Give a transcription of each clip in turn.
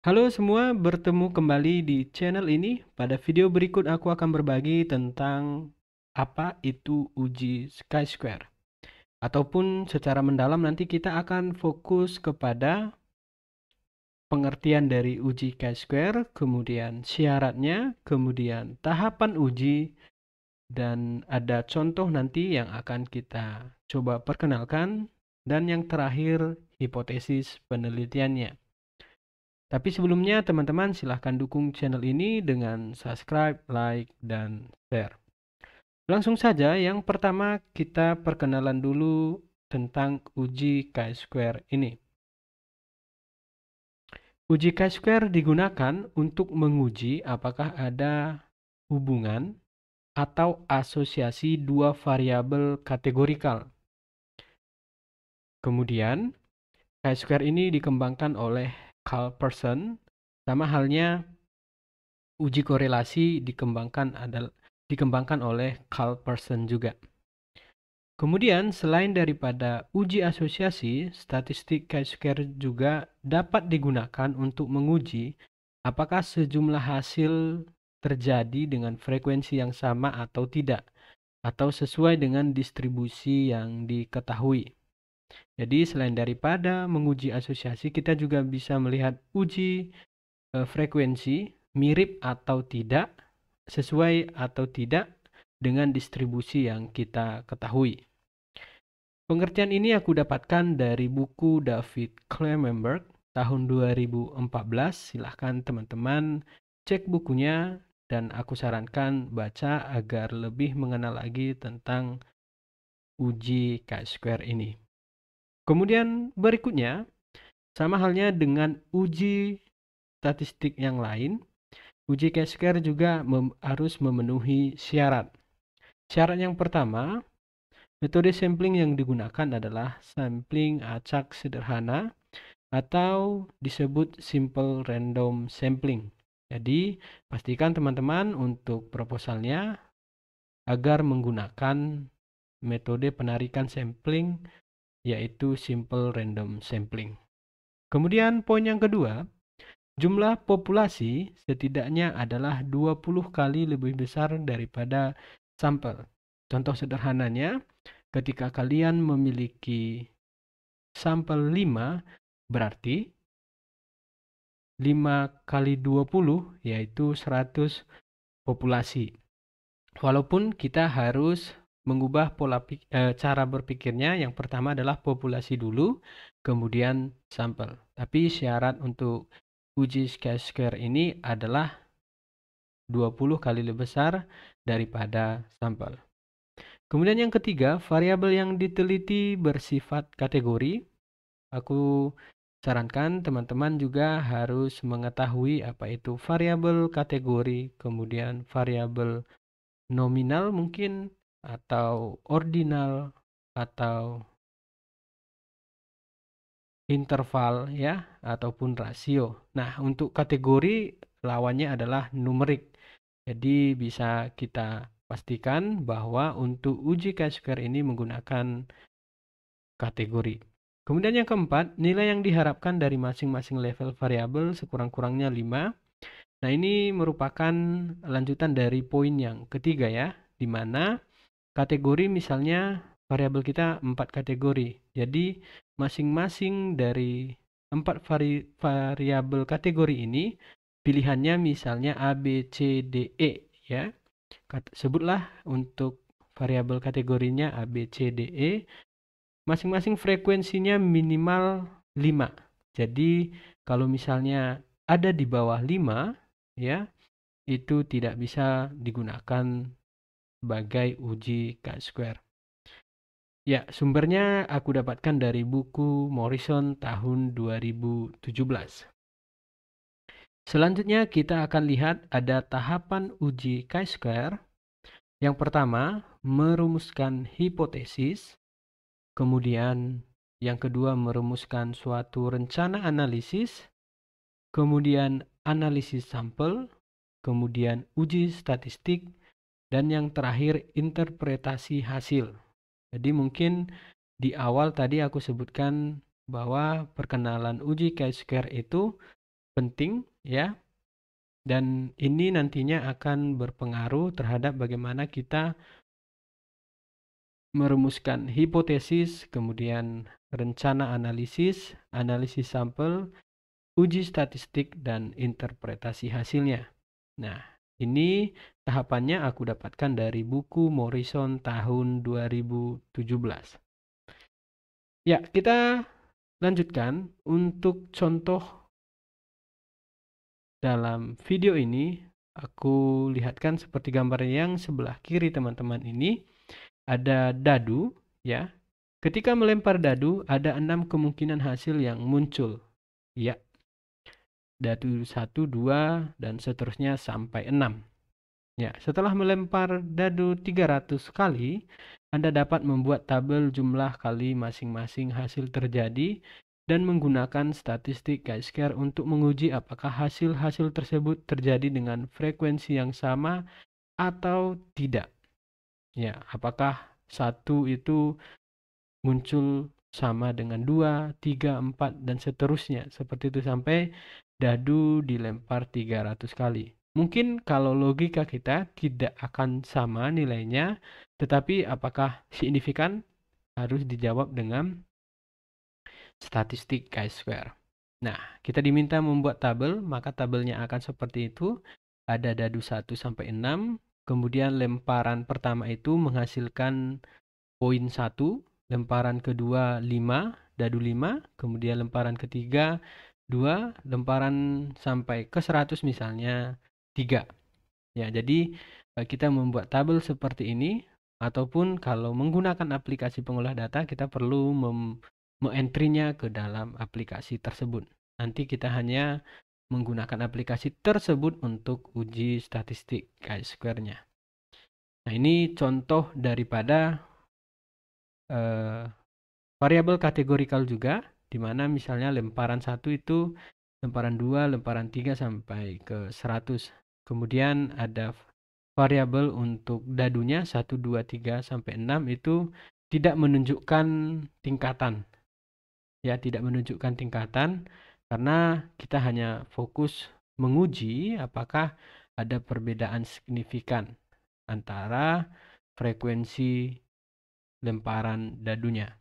Halo semua, bertemu kembali di channel ini. Pada video berikut aku akan berbagi tentang apa itu uji chi-square. Ataupun secara mendalam nanti kita akan fokus kepada pengertian dari uji chi-square, kemudian syaratnya, kemudian tahapan uji, dan ada contoh nanti yang akan kita coba perkenalkan, dan yang terakhir hipotesis penelitiannya. Tapi sebelumnya teman-teman silahkan dukung channel ini dengan subscribe, like, dan share. Langsung saja, yang pertama kita perkenalan dulu tentang uji chi-square ini. Uji chi-square digunakan untuk menguji apakah ada hubungan atau asosiasi dua variabel kategorikal. Kemudian, chi-square ini dikembangkan oleh Carl Pearson, sama halnya uji korelasi dikembangkan oleh Carl Pearson juga. Kemudian, selain daripada uji asosiasi, statistik chi-square juga dapat digunakan untuk menguji apakah sejumlah hasil terjadi dengan frekuensi yang sama atau tidak, atau sesuai dengan distribusi yang diketahui. Jadi, selain daripada menguji asosiasi, kita juga bisa melihat uji frekuensi mirip atau tidak, sesuai atau tidak dengan distribusi yang kita ketahui. Pengertian ini aku dapatkan dari buku David Klemmenberg tahun 2014. Silahkan teman-teman cek bukunya dan aku sarankan baca agar lebih mengenal lagi tentang uji chi-square ini. Kemudian berikutnya, sama halnya dengan uji statistik yang lain, uji chi-square juga harus memenuhi syarat. Syarat yang pertama, metode sampling yang digunakan adalah sampling acak sederhana atau disebut simple random sampling. Jadi, pastikan teman-teman untuk proposalnya agar menggunakan metode penarikan sampling yaitu simple random sampling. Kemudian poin yang kedua, jumlah populasi setidaknya adalah 20 kali lebih besar daripada sampel. Contoh sederhananya, ketika kalian memiliki sampel 5, berarti 5 kali 20 yaitu 100 populasi. Walaupun kita harus mengubah cara berpikirnya, yang pertama adalah populasi dulu, kemudian sampel. Tapi syarat untuk uji chi-square ini adalah 20 kali lebih besar daripada sampel. Kemudian yang ketiga, variabel yang diteliti bersifat kategori. Aku sarankan teman-teman juga harus mengetahui apa itu variabel kategori, kemudian variabel nominal mungkin, atau ordinal, atau interval ya, ataupun rasio. Nah, untuk kategori lawannya adalah numerik. Jadi bisa kita pastikan bahwa untuk uji chi-square ini menggunakan kategori. Kemudian yang keempat, nilai yang diharapkan dari masing-masing level variabel sekurang-kurangnya 5. Nah, ini merupakan lanjutan dari poin yang ketiga ya, di mana kategori misalnya variabel kita 4 kategori. Jadi, masing-masing dari 4 variabel kategori ini pilihannya misalnya A, B, C, D, E ya. Sebutlah untuk variabel kategorinya A, B, C, D, E. Masing-masing frekuensinya minimal 5. Jadi kalau misalnya ada di bawah 5 ya, itu tidak bisa digunakan sebagai uji chi-square. Ya, sumbernya aku dapatkan dari buku Morrison tahun 2017. Selanjutnya kita akan lihat ada tahapan uji chi-square. Yang pertama, merumuskan hipotesis. Kemudian yang kedua, merumuskan suatu rencana analisis. Kemudian analisis sampel. Kemudian uji statistik. Dan yang terakhir, interpretasi hasil. Jadi mungkin di awal tadi aku sebutkan bahwa perkenalan uji chi-square itu penting ya, dan ini nantinya akan berpengaruh terhadap bagaimana kita merumuskan hipotesis, kemudian rencana analisis, analisis sampel, uji statistik, dan interpretasi hasilnya. Nah, ini tahapannya aku dapatkan dari buku Morrison tahun 2017. Ya, kita lanjutkan. Untuk contoh dalam video ini, aku lihatkan seperti gambar yang sebelah kiri teman-teman ini. Ada dadu, ya. Ketika melempar dadu, ada 6 kemungkinan hasil yang muncul. Ya, dadu 1, 2, dan seterusnya sampai 6. Ya, setelah melempar dadu 300 kali, Anda dapat membuat tabel jumlah kali masing-masing hasil terjadi dan menggunakan statistik chi-square untuk menguji apakah hasil-hasil tersebut terjadi dengan frekuensi yang sama atau tidak. Ya, apakah 1 itu muncul sama dengan 2, 3, 4, dan seterusnya. Seperti itu sampai dadu dilempar 300 kali. Mungkin kalau logika kita tidak akan sama nilainya, tetapi apakah signifikan? Harus dijawab dengan statistik chi-square. Nah, kita diminta membuat tabel, maka tabelnya akan seperti itu. Ada dadu 1 sampai 6, kemudian lemparan pertama itu menghasilkan poin 1, lemparan kedua 5, dadu 5, kemudian lemparan ketiga 2, lemparan sampai ke 100 misalnya 3. Ya, jadi kita membuat tabel seperti ini, ataupun kalau menggunakan aplikasi pengolah data, kita perlu me-entry-nya ke dalam aplikasi tersebut. Nanti kita hanya menggunakan aplikasi tersebut untuk uji statistik chi-square-nya. Nah, ini contoh daripada variabel kategorikal juga, di mana misalnya lemparan 1 itu lemparan 2, lemparan 3 sampai ke 100. Kemudian ada variabel untuk dadunya 1, 2, 3 sampai 6 itu tidak menunjukkan tingkatan. Ya, tidak menunjukkan tingkatan karena kita hanya fokus menguji apakah ada perbedaan signifikan antara frekuensi lemparan dadunya.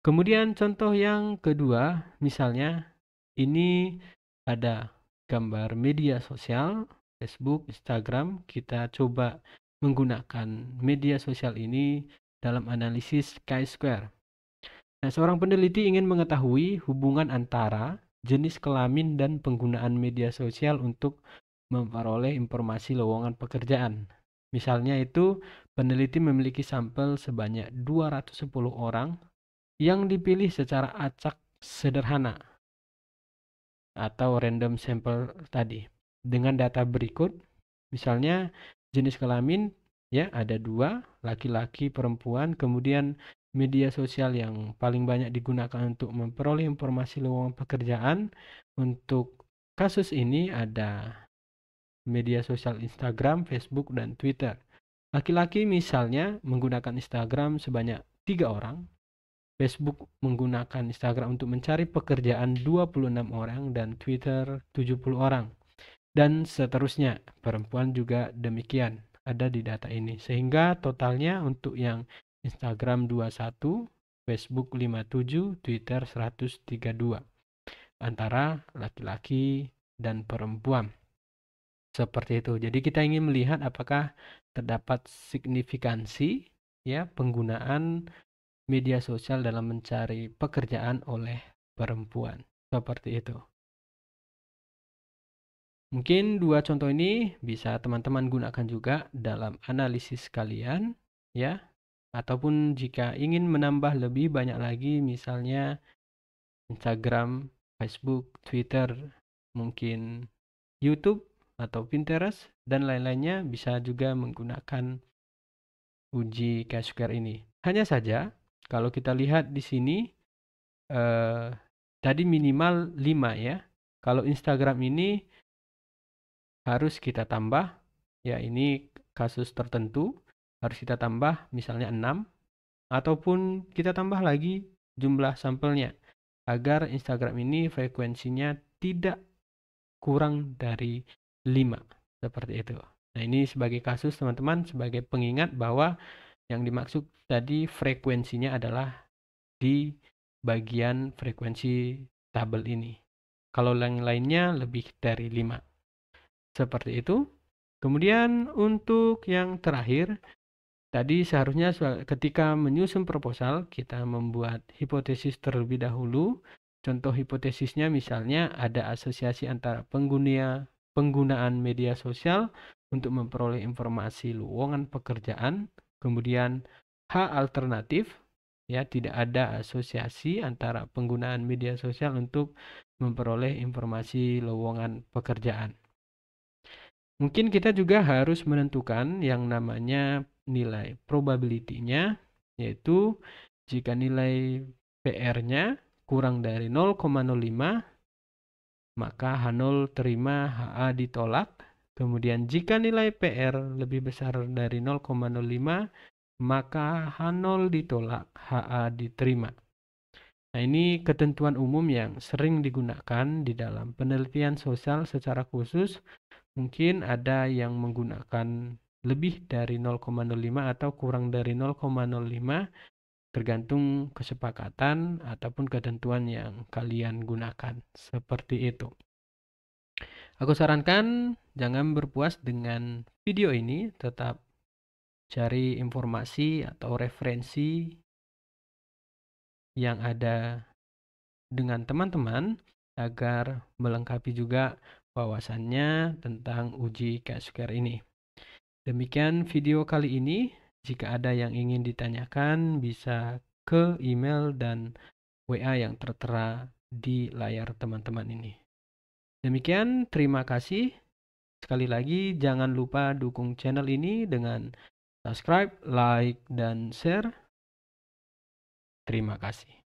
Kemudian contoh yang kedua, misalnya ini ada gambar media sosial, Facebook, Instagram. Kita coba menggunakan media sosial ini dalam analisis chi-square. Nah, seorang peneliti ingin mengetahui hubungan antara jenis kelamin dan penggunaan media sosial untuk memperoleh informasi lowongan pekerjaan. Misalnya itu, peneliti memiliki sampel sebanyak 210 orang yang dipilih secara acak sederhana atau random sample tadi. Dengan data berikut, misalnya jenis kelamin, ya ada 2, laki-laki, perempuan, kemudian media sosial yang paling banyak digunakan untuk memperoleh informasi lowongan pekerjaan. Untuk kasus ini ada media sosial Instagram, Facebook, dan Twitter. Laki-laki misalnya menggunakan Instagram sebanyak 3 orang, Facebook menggunakan Instagram untuk mencari pekerjaan 26 orang, dan Twitter 70 orang. Dan seterusnya, perempuan juga demikian, ada di data ini. Sehingga totalnya untuk yang Instagram 21, Facebook 57, Twitter 132. Antara laki-laki dan perempuan. Seperti itu. Jadi kita ingin melihat apakah terdapat signifikansi ya penggunaan media sosial dalam mencari pekerjaan oleh perempuan. Seperti itu. Mungkin 2 contoh ini bisa teman-teman gunakan juga dalam analisis kalian ya. Ataupun jika ingin menambah lebih banyak lagi, misalnya Instagram, Facebook, Twitter, mungkin YouTube atau Pinterest dan lain-lainnya, bisa juga menggunakan uji chi-square ini. Hanya saja kalau kita lihat di sini tadi minimal 5 ya. Kalau Instagram ini harus kita tambah, ya ini kasus tertentu harus kita tambah misalnya 6, ataupun kita tambah lagi jumlah sampelnya agar Instagram ini frekuensinya tidak kurang dari 5. Seperti itu. Nah, ini sebagai kasus teman-teman, sebagai pengingat bahwa yang dimaksud tadi frekuensinya adalah di bagian frekuensi tabel ini. Kalau yang lainnya lebih dari 5. Seperti itu. Kemudian untuk yang terakhir, tadi seharusnya ketika menyusun proposal, kita membuat hipotesis terlebih dahulu. Contoh hipotesisnya misalnya ada asosiasi antara penggunaan media sosial untuk memperoleh informasi lowongan pekerjaan. Kemudian H alternatif, ya, tidak ada asosiasi antara penggunaan media sosial untuk memperoleh informasi lowongan pekerjaan. Mungkin kita juga harus menentukan yang namanya nilai probability-nya, yaitu jika nilai PR-nya kurang dari 0,05, maka H0 terima, HA ditolak. Kemudian jika nilai PR lebih besar dari 0,05, maka H0 ditolak, HA diterima. Nah, ini ketentuan umum yang sering digunakan di dalam penelitian sosial secara khusus. Mungkin ada yang menggunakan lebih dari 0,05 atau kurang dari 0,05, tergantung kesepakatan ataupun ketentuan yang kalian gunakan. Seperti itu. Aku sarankan jangan berpuas dengan video ini, tetap cari informasi atau referensi yang ada dengan teman-teman agar melengkapi juga wawasannya tentang uji K-square ini. Demikian video kali ini. Jika ada yang ingin ditanyakan, bisa ke email dan WA yang tertera di layar teman-teman ini. Demikian, terima kasih. Sekali lagi, jangan lupa dukung channel ini dengan subscribe, like, dan share. Terima kasih.